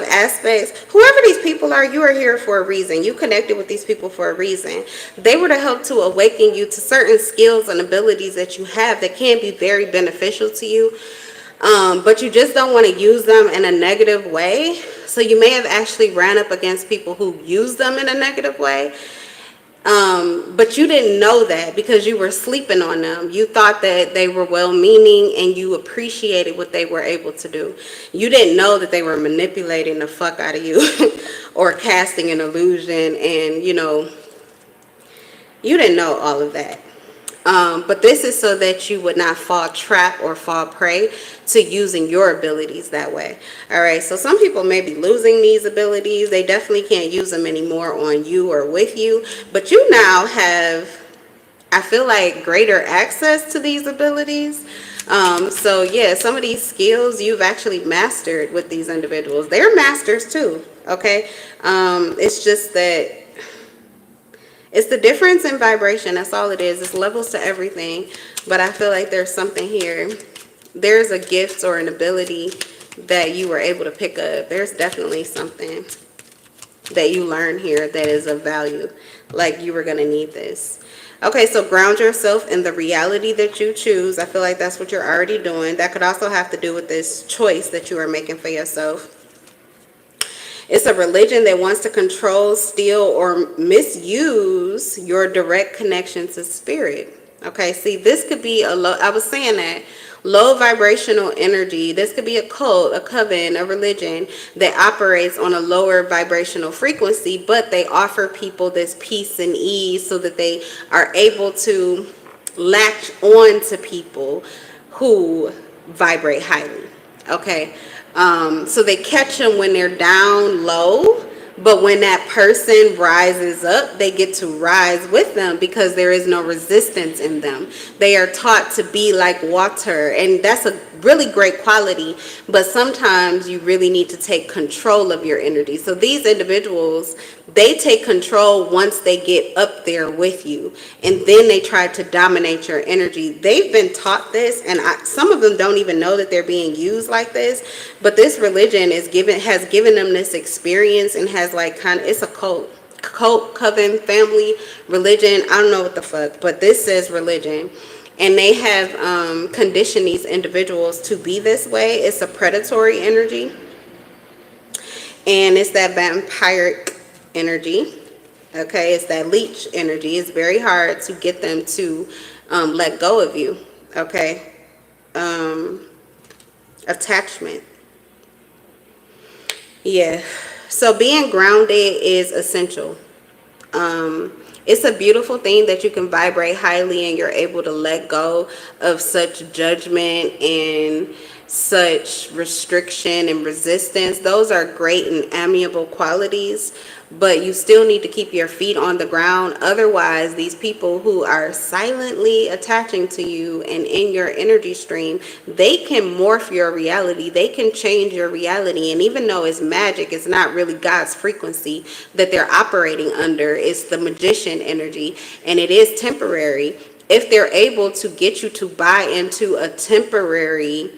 S1: aspects. Whoever these people are, you are here for a reason. You connected with these people for a reason. They were to help to awaken you to certain skills and abilities that you have that can be very beneficial to you. But you just don't want to use them in a negative way. So you may have actually ran up against people who use them in a negative way. But you didn't know that because you were sleeping on them. You thought that they were well-meaning and you appreciated what they were able to do. You didn't know that they were manipulating the fuck out of you or casting an illusion, and you didn't know all of that. But this is so that you would not fall trap or fall prey to using your abilities that way. All right, so some people may be losing these abilities. They definitely can't use them anymore on you or with you. But you now have, I feel like, greater access to these abilities. So yeah, some of these skills you've actually mastered with these individuals. They're masters too, okay? It's just that it's the difference in vibration. That's all it is. It's levels to everything. But I feel like there's something here. There's a gift or an ability that you were able to pick up. There's definitely something that you learn here that is of value. Like you were going to need this. Okay, so ground yourself in the reality that you choose. I feel like that's what you're already doing. That could also have to do with this choice that you are making for yourself. It's a religion that wants to control, steal, or misuse your direct connection to spirit. Okay, see, this could be I was saying that, low vibrational energy. This could be a cult, a coven, a religion that operates on a lower vibrational frequency, but they offer people this peace and ease so that they are able to latch on to people who vibrate highly. Okay. So they catch them when they're down low, but when that person rises up, they get to rise with them because there is no resistance in them. They are taught to be like water, and that's a really great quality, but sometimes you really need to take control of your energy. So these individuals, they take control once they get up there with you, and then they try to dominate your energy. They've been taught this, and some of them don't even know that they're being used like this, but this religion has given them this experience and has like kind of, it's a cult, coven, family, religion. I don't know what the fuck, but this says religion. And they have conditioned these individuals to be this way. It's a predatory energy. And it's that vampiric energy. Okay, it's that leech energy. It's very hard to get them to let go of you. Okay. Attachment. Yeah. So being grounded is essential. It's a beautiful thing that you can vibrate highly and you're able to let go of such judgment and such restriction and resistance. Those are great and amiable qualities, but you still need to keep your feet on the ground. Otherwise, these people who are silently attaching to you and in your energy stream, they can morph your reality. They can change your reality. And even though it's magic, it's not really God's frequency that they're operating under. It's the magician energy, and it is temporary. If they're able to get you to buy into a temporary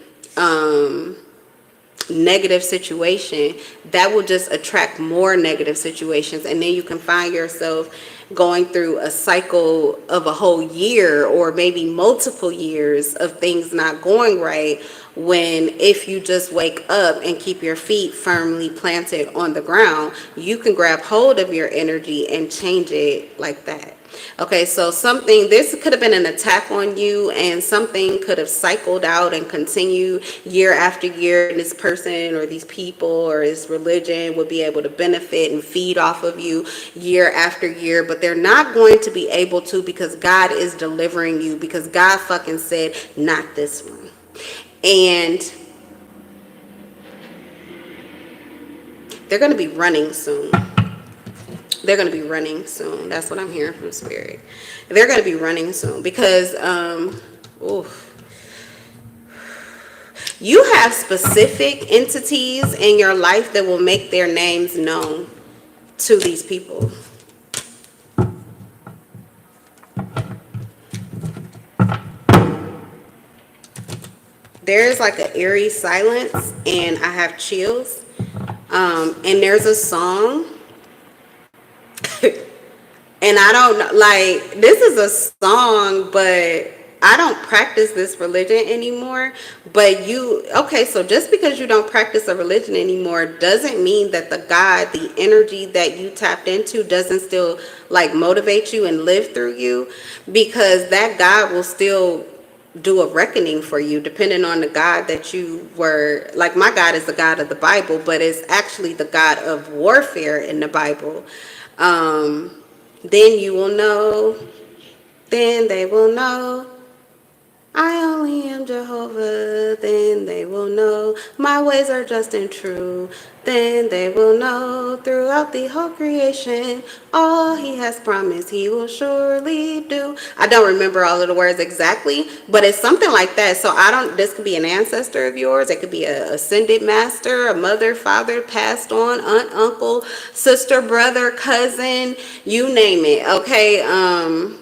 S1: negative situation, that will just attract more negative situations, and then you can find yourself going through a cycle of a whole year or maybe multiple years of things not going right, when if you just wake up and keep your feet firmly planted on the ground, you can grab hold of your energy and change it like that. Okay, so this could have been an attack on you, and something could have cycled out and continued year after year, and this person or these people or this religion would be able to benefit and feed off of you year after year, but they're not going to be able to, because God is delivering you, because God fucking said, not this one. And they're going to be running soon. They're going to be running soon. That's what I'm hearing from Spirit. They're going to be running soon because you have specific entities in your life that will make their names known to these people. There's like an eerie silence, and I have chills. And there's a song. And I don't know, like, this is a song, but I don't practice this religion anymore. But okay, so just because you don't practice a religion anymore doesn't mean that the God, the energy that you tapped into, doesn't still like motivate you and live through you, because that God will still do a reckoning for you depending on the God that you were. Like, my God is the God of the Bible, but it's actually the God of warfare in the Bible. Then you will know, then they will know, I only am Jehovah. Then they will know, my ways are just and true. Then they will know, throughout the whole creation, all he has promised he will surely do. I don't remember all of the words exactly, but it's something like that. So this could be an ancestor of yours. It could be a ascended master, a mother, father, passed on, aunt, uncle, sister, brother, cousin, you name it. Okay.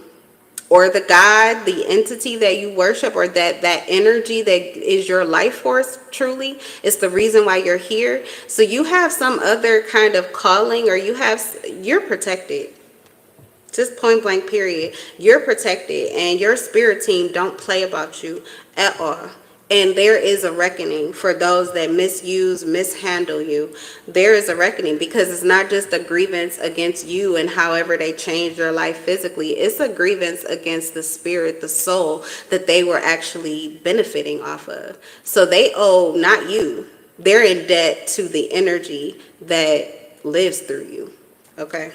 S1: Or the God, the entity that you worship, or that energy that is your life force, truly, it's the reason why you're here. So you have some other kind of calling, or you're protected. Just point blank period. You're protected, and your spirit team don't play about you at all. And there is a reckoning for those that mishandle you. There is a reckoning, because it's not just a grievance against you and however they changed your life physically. It's a grievance against the spirit, the soul that they were actually benefiting off of. So they owe, not you, they're in debt to the energy that lives through you. Okay?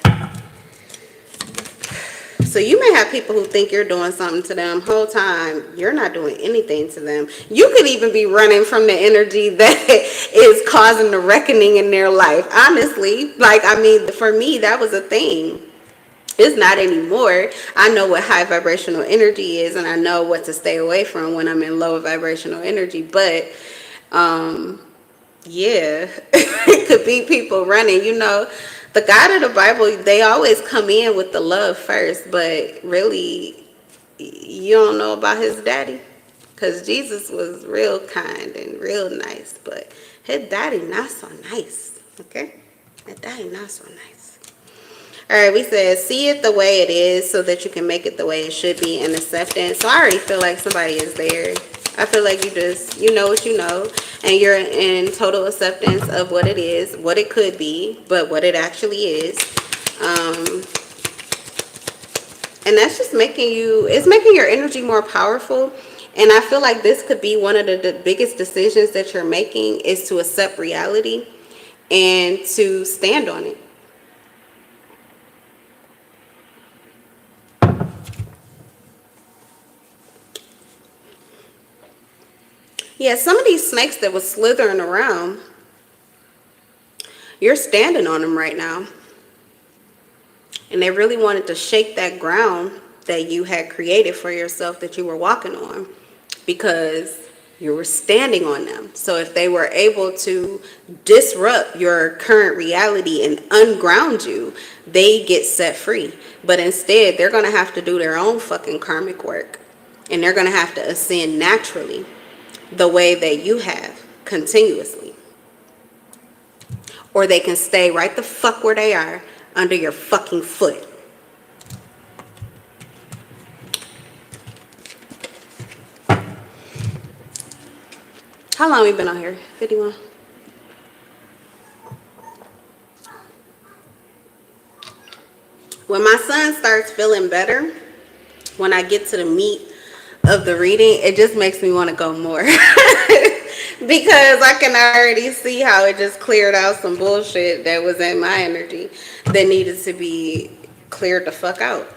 S1: So you may have people who think you're doing something to them whole time. You're not doing anything to them. You could even be running from the energy that is causing the reckoning in their life. Honestly, like, I mean, for me, that was a thing. It's not anymore. I know what high vibrational energy is, and I know what to stay away from when I'm in lower vibrational energy. But yeah, it could be people running. You know, the God of the Bible, they always come in with the love first, but really, you don't know about his daddy. Because Jesus was real kind and real nice, but his daddy not so nice, okay? His daddy not so nice. All right, we said, see it the way it is so that you can make it the way it should be, and acceptance. So I already feel like somebody is there. I feel like you know what you know, and you're in total acceptance of what it is, what it could be, but what it actually is. And that's just it's making your energy more powerful. And I feel like this could be one of the biggest decisions that you're making, is to accept reality and to stand on it. Yeah, some of these snakes that was slithering around, you're standing on them right now. And they really wanted to shake that ground that you had created for yourself, that you were walking on, because you were standing on them. So if they were able to disrupt your current reality and unground you, they get set free. But instead, they're going to have to do their own fucking karmic work. And they're going to have to ascend naturally, the way that you have, continuously. Or they can stay right the fuck where they are, under your fucking foot. How long we been on here? 51? When my son starts feeling better, when I get to the meat of the reading, it just makes me want to go more. Because I can already see how it just cleared out some bullshit that was in my energy that needed to be cleared the fuck out.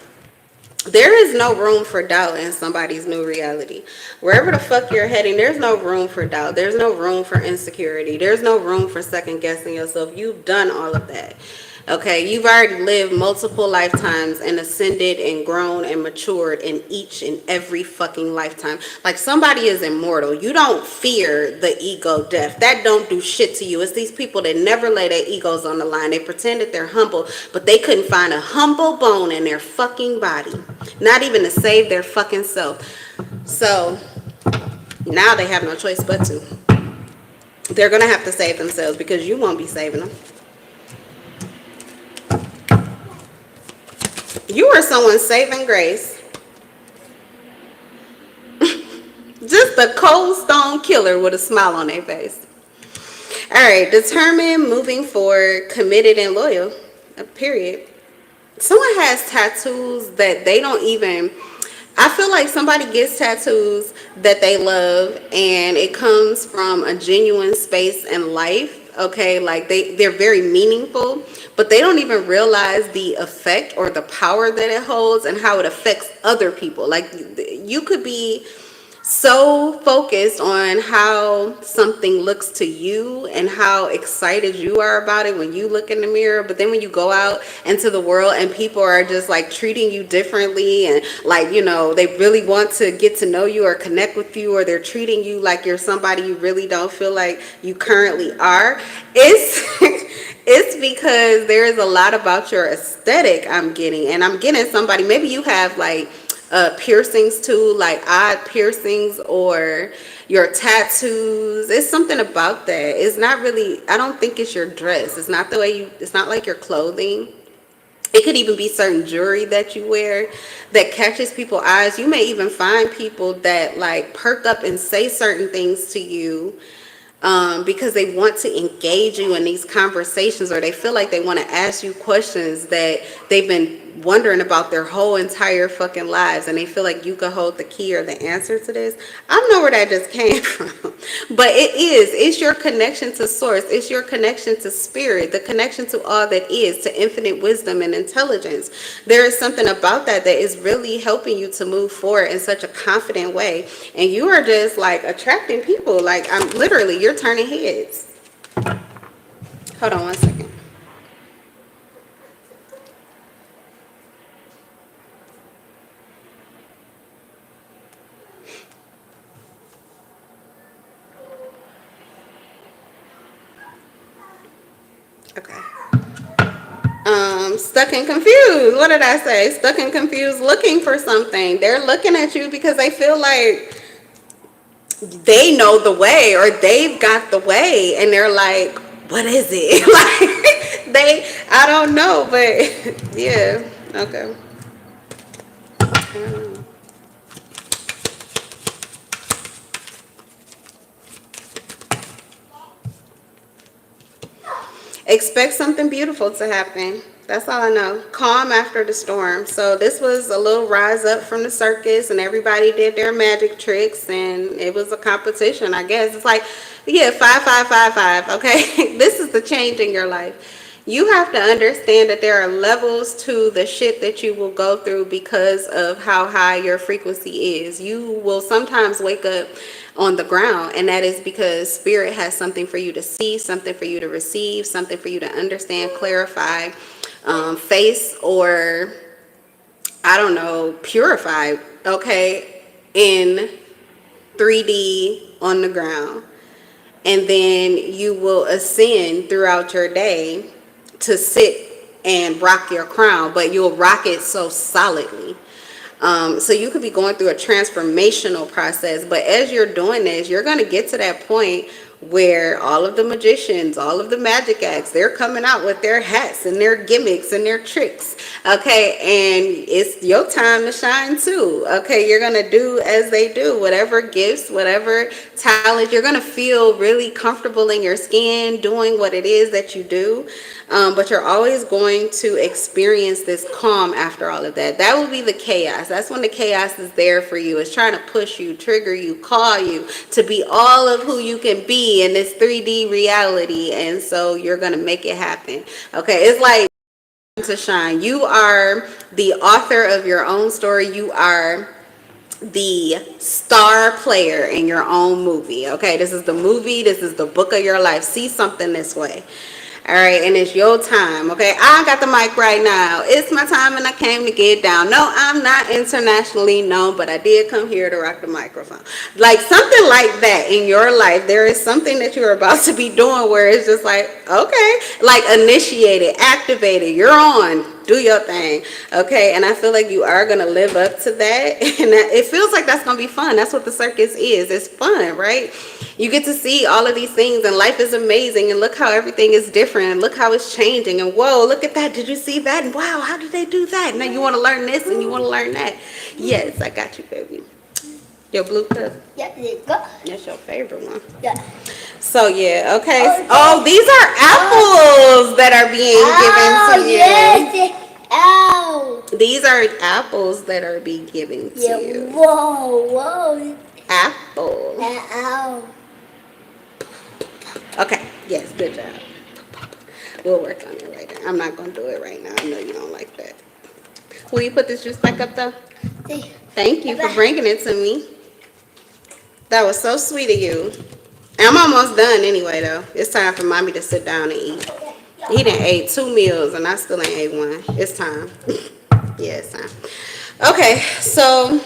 S1: There is no room for doubt in somebody's new reality. Wherever the fuck you're heading, there's no room for doubt. There's no room for insecurity. There's no room for second guessing yourself. You've done all of that. Okay, you've already lived multiple lifetimes and ascended and grown and matured in each and every fucking lifetime. Like, somebody is immortal. You don't fear the ego death. That don't do shit to you. It's these people that never lay their egos on the line. They pretend that they're humble, but they couldn't find a humble bone in their fucking body. Not even to save their fucking self. So, now they have no choice but to. They're going to have to save themselves, because you won't be saving them. You are someone's saving grace. Just a cold stone killer with a smile on their face. All right, determined, moving forward, committed, and loyal. Period. Someone has tattoos that they don't even... I feel like somebody gets tattoos that they love, and it comes from a genuine space in life. Okay, like they're very meaningful, but they don't even realize the effect or the power that it holds and how it affects other people. Like, you could be so focused on how something looks to you and how excited you are about it when you look in the mirror, but then when you go out into the world and people are just like treating you differently, and like, you know, they really want to get to know you or connect with you, or they're treating you like you're somebody you really don't feel like you currently are, it's because there is a lot about your aesthetic I'm getting. And I'm getting somebody, maybe you have like piercings too, like odd piercings, or your tattoos. It's something about that. It's not really, I don't think it's your dress. It's not the way it's not like your clothing. It could even be certain jewelry that you wear that catches people's eyes. You may even find people that like perk up and say certain things to you because they want to engage you in these conversations, or they feel like they want to ask you questions that they've been wondering about their whole entire fucking lives, and they feel like you could hold the key or the answer to this. I don't know where that just came from, but it's your connection to source. It's your connection to spirit, the connection to all that is, to infinite wisdom and intelligence. There is something about that is really helping you to move forward in such a confident way, and you are just like attracting people. Like, I'm literally, you're turning heads. Hold on one second. Okay. Stuck and confused. What did I say? Stuck and confused, looking for something. They're looking at you because they feel like they know the way, or they've got the way, and they're like, what is it? Like, I don't know, but yeah. Okay. I don't know. Expect something beautiful to happen. That's all I know. Calm after the storm. So this was a little rise up from the circus, and everybody did their magic tricks, and it was a competition, I guess. It's like, yeah, 5, 5, 5, 5. Okay, this is the change in your life. You have to understand that there are levels to the shit that you will go through because of how high your frequency is. You will sometimes wake up on the ground, and that is because spirit has something for you to see, something for you to receive, something for you to understand, clarify, face, or I don't know, purify, okay, in 3D on the ground. And then you will ascend throughout your day to sit and rock your crown, but you'll rock it so solidly. So you could be going through a transformational process, but as you're doing this, you're going to get to that point where all of the magicians, all of the magic acts, they're coming out with their hats and their gimmicks and their tricks. Okay, and it's your time to shine too. Okay, you're going to do as they do, whatever gifts, whatever talent, you're going to feel really comfortable in your skin doing what it is that you do. But you're always going to experience this calm after all of that. That will be the chaos. That's when the chaos is there for you. It's trying to push you, trigger you, call you to be all of who you can be in this 3D reality. And so you're going to make it happen. Okay, it's like to shine. You are the author of your own story. You are the star player in your own movie. Okay, this is the movie. This is the book of your life. See something this way. All right, and it's your time, okay? I got the mic right now. It's my time, and I came to get down. No, I'm not internationally known, but I did come here to rock the microphone. Like something like that in your life. There is something that you're about to be doing where it's just like, okay, like initiated, activated. You're on. Do your thing, okay? And I feel like you are going to live up to that. And it feels like that's going to be fun. That's what the circus is. It's fun, right? You get to see all of these things, and life is amazing, and look how everything is different, and look how it's changing, and whoa, look at that. Did you see that? And wow, how did they do that? Now you want to learn this, and you want to learn that. Yes, I got you, baby. Your blue cup?
S2: Yeah, there you go.
S1: That's your favorite one.
S2: Yeah.
S1: So yeah, okay. Oh, these are apples that are being given to you.
S2: Yes. Ow.
S1: These are apples that are being given to
S2: Yeah.
S1: you.
S2: Whoa.
S1: Apple.
S2: Ow.
S1: Okay. Yes. Good job. We'll work on it later. I'm not gonna do it right now. I know you don't like that. Will you put this juice back up though? Thank you for bringing it to me. That was so sweet of you. I'm almost done anyway though. It's time for mommy to sit down and eat. He done ate 2 meals and I still ain't ate one. It's time. Yeah, it's time. Okay, so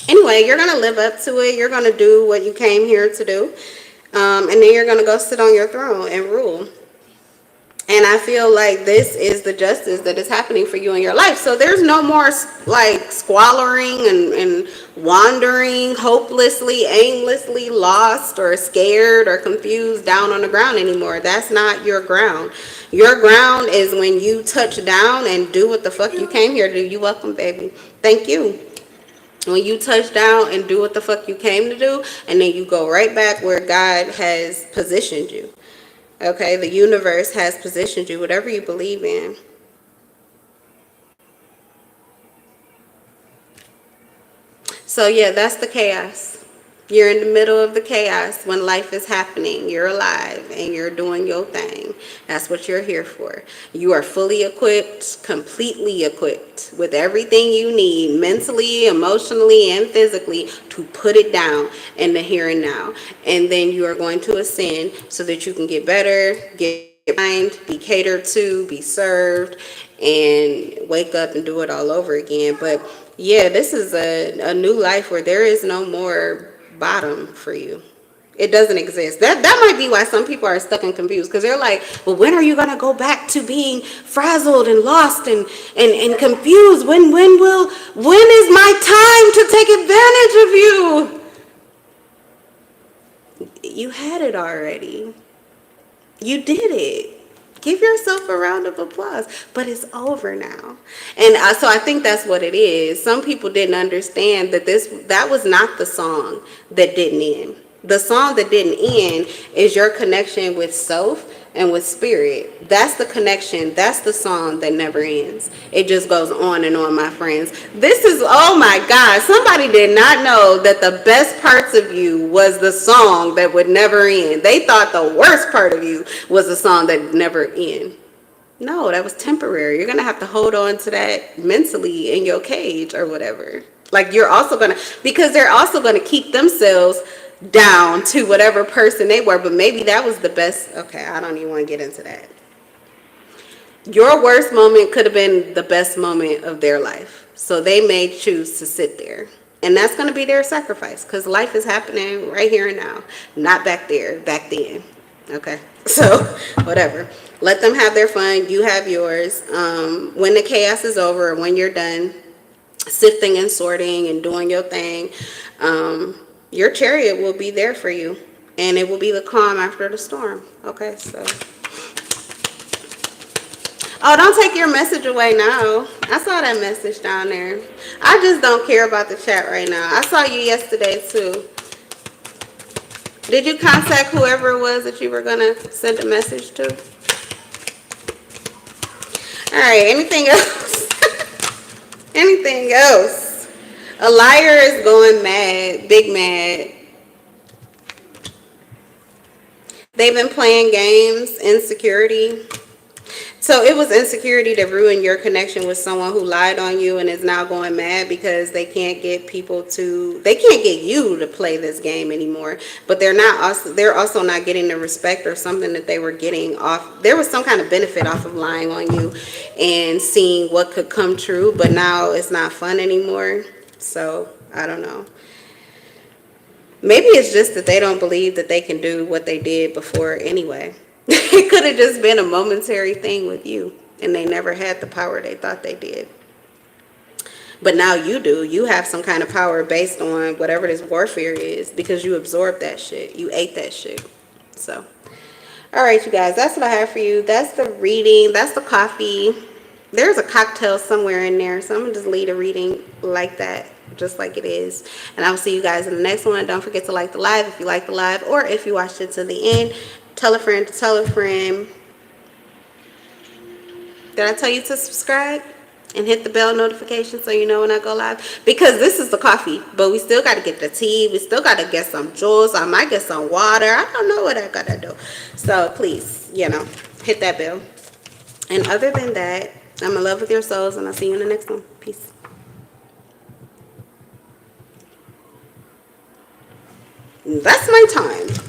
S1: anyway, you're going to live up to it. You're going to do what you came here to do. And then you're going to go sit on your throne and rule. And I feel like this is the justice that is happening for you in your life. So there's no more like squalling and wandering hopelessly, aimlessly lost or scared or confused down on the ground anymore. That's not your ground. Your ground is when you touch down and do what the fuck you came here to do. You welcome, baby. Thank you. When you touch down and do what the fuck you came to do, and then you go right back where God has positioned you. Okay, the universe has positioned you, whatever you believe in. So yeah, that's the chaos. You're in the middle of the chaos when life is happening. You're alive and you're doing your thing. That's what you're here for. You are fully equipped, completely equipped with everything you need mentally, emotionally, and physically to put it down in the here and now. And then you are going to ascend so that you can get better, get mind, be catered to, be served, and wake up and do it all over again. But yeah, this is a new life where there is no more bottom for you. It doesn't exist. That might be why some people are stuck and confused, because they're like, well, when are you gonna go back to being frazzled and lost and confused? When is my time to take advantage of you? You had it already. You did it. Give yourself a round of applause. But it's over now. And so I think that's what it is. Some people didn't understand that was not the song that didn't end. The song that didn't end is your connection with self and with spirit. That's the connection. That's the song that never ends. It just goes on and on, my friends. This is, oh my God, somebody did not know that the best parts of you was the song that would never end. They thought the worst part of you was the song that never end. No, that was temporary. You're going to have to hold on to that mentally in your cage or whatever. Like you're also going to, because they're also going to keep themselves down to whatever person they were, but maybe that was the best. Okay, I don't even want to get into that. Your worst moment could have been the best moment of their life, so they may choose to sit there, and that's going to be their sacrifice, because life is happening right here and now, not back there, back then. Okay, so whatever, let them have their fun, you have yours. When the chaos is over, when you're done sifting and sorting and doing your thing, your chariot will be there for you, and it will be the calm after the storm. Okay, so. Oh, don't take your message away now. I saw that message down there. I just don't care about the chat right now. I saw you yesterday too. Did you contact whoever it was that you were going to send a message to? All right, anything else? Anything else? A liar is going mad, big mad. They've been playing games, insecurity. So it was insecurity that ruined your connection with someone who lied on you and is now going mad because they can't get you to play this game anymore. But they're also not getting the respect or something that they were getting off. There was some kind of benefit off of lying on you and seeing what could come true, but now it's not fun anymore. So I don't know. Maybe it's just that they don't believe that they can do what they did before anyway. It could have just been a momentary thing with you, and they never had the power they thought they did. But now you do. You have some kind of power based on whatever this warfare is, because you absorbed that shit. You ate that shit. So, all right, you guys, that's what I have for you. That's the reading. That's the coffee. There's a cocktail somewhere in there, so I'm going to just leave a reading like that, just like it is. And I will see you guys in the next one. Don't forget to like the live if you like the live, or if you watched it to the end. Tell a friend to tell a friend. Did I tell you to subscribe and hit the bell notification so you know when I go live? Because this is the coffee, but we still got to get the tea. We still got to get some juice. I might get some water. I don't know what I got to do. So please, hit that bell. And other than that, I'm in love with your souls, and I'll see you in the next one. Peace. That's my time.